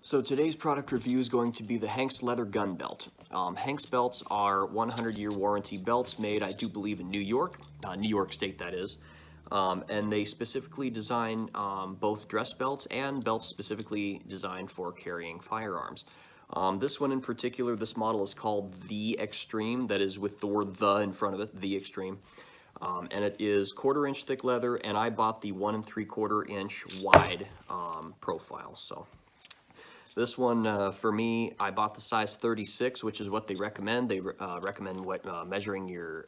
So today's product review is going to be the Hanks leather gun belt. Hanks belts are 100-year warranty belts made, I do believe, in New York State that is. And they specifically design both dress belts and belts specifically designed for carrying firearms. This one in particular, this model is called the Extreme, that is with the word "the" in front of it, the Extreme. And it is 1/4 inch thick leather, and I bought the 1 3/4 inch wide profile. So this one, for me, I bought the size 36, which is what they recommend. They recommend measuring your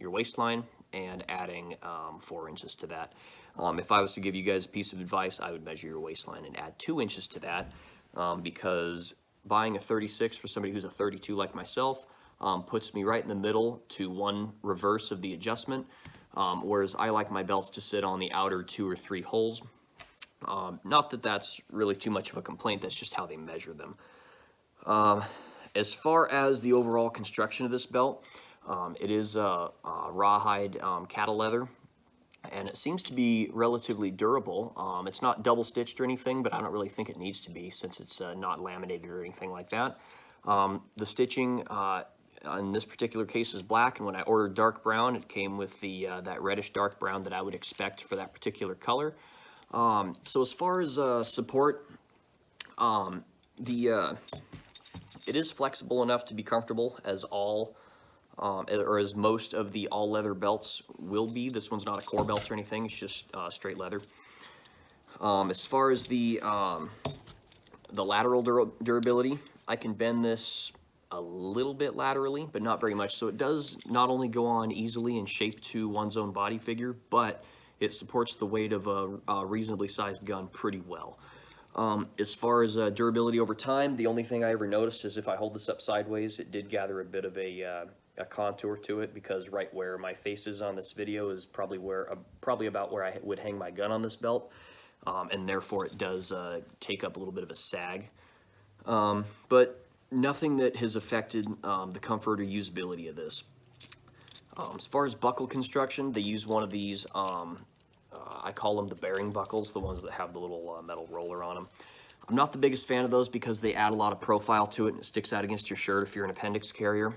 waistline and adding 4 inches to that. If I was to give you guys a piece of advice, I would measure your waistline and add 2 inches to that, because buying a 36 for somebody who's a 32 like myself puts me right in the middle to one reverse of the adjustment, whereas I like my belts to sit on the outer 2 or 3 holes. Not that that's really too much of a complaint, that's just how they measure them. As far as the overall construction of this belt, it is a rawhide cattle leather, and it seems to be relatively durable. It's not double stitched or anything, but I don't really think it needs to be since it's not laminated or anything like that. The stitching in this particular case is black, and when I ordered dark brown, it came with the that reddish dark brown that I would expect for that particular color. So as far as support, it is flexible enough to be comfortable as as most of the all leather belts will be. This one's not a core belt or anything, it's just straight leather. As far as the lateral durability, I can bend this a little bit laterally, but not very much. So it does not only go on easily and shape to one's own body figure, but it supports the weight of a reasonably sized gun pretty well. As far as durability over time, the only thing I ever noticed is if I hold this up sideways, it did gather a bit of a contour to it, because right where my face is on this video is probably about where I would hang my gun on this belt, and therefore it does take up a little bit of a sag. But nothing that has affected the comfort or usability of this. As far as buckle construction, they use one of these, I call them the bearing buckles, the ones that have the little metal roller on them. I'm not the biggest fan of those because they add a lot of profile to it and it sticks out against your shirt if you're an appendix carrier.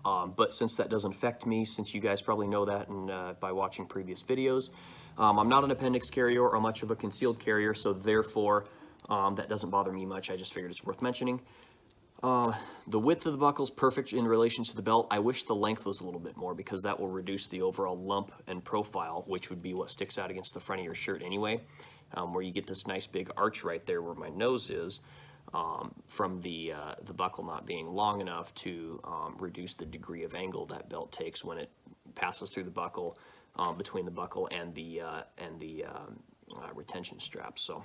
But since that doesn't affect me, since you guys probably know that by watching previous videos, I'm not an appendix carrier or much of a concealed carrier, so therefore that doesn't bother me much. I just figured it's worth mentioning. The width of the buckle is perfect in relation to the belt. I wish the length was a little bit more, because that will reduce the overall lump and profile, which would be what sticks out against the front of your shirt anyway, where you get this nice big arch right there where my nose is, from the buckle not being long enough to reduce the degree of angle that belt takes when it passes through the buckle, between the buckle and the retention strap. So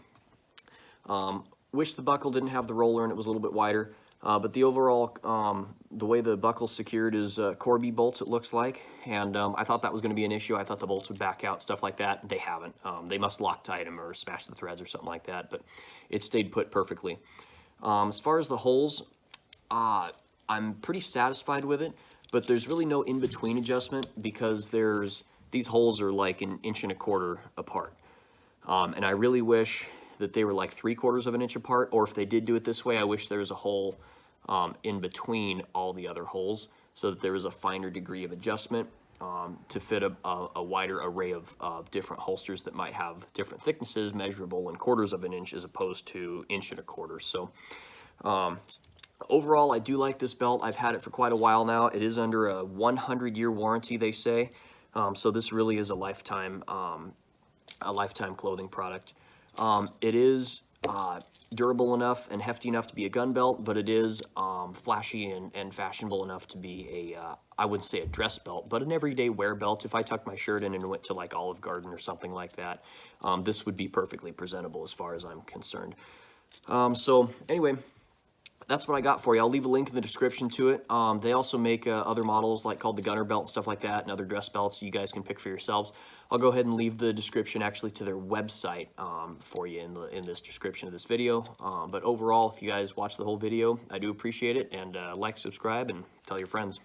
wish the buckle didn't have the roller and it was a little bit wider. But the overall, the way the buckle's secured is Corby bolts, it looks like, and I thought that was going to be an issue. I thought the bolts would back out, stuff like that. They haven't. They must Loctite them or smash the threads or something like that, but it stayed put perfectly. As far as the holes, I'm pretty satisfied with it, but there's really no in-between adjustment, because these holes are like 1 1/4 inches apart, and I really wish that they were like 3/4 inches apart, or if they did do it this way, I wish there was a hole in between all the other holes, so that there was a finer degree of adjustment to fit a wider array of different holsters that might have different thicknesses measurable in 1/4 inch as opposed to 1 1/4 inches. So overall, I do like this belt. I've had it for quite a while now. It is under a 100-year warranty, they say, so this really is a lifetime clothing product. It is durable enough and hefty enough to be a gun belt, but it is flashy and fashionable enough to be I wouldn't say a dress belt, but an everyday wear belt. If I tucked my shirt in and went to like Olive Garden or something like that, this would be perfectly presentable as far as I'm concerned. So anyway, that's what I got for you. I'll leave a link in the description to it. They also make other models called the gunner belt and stuff like that, and other dress belts you guys can pick for yourselves. I'll go ahead and leave the description actually to their website for you in this description of this video. But overall, if you guys watch the whole video, I do appreciate it, and like, subscribe, and tell your friends.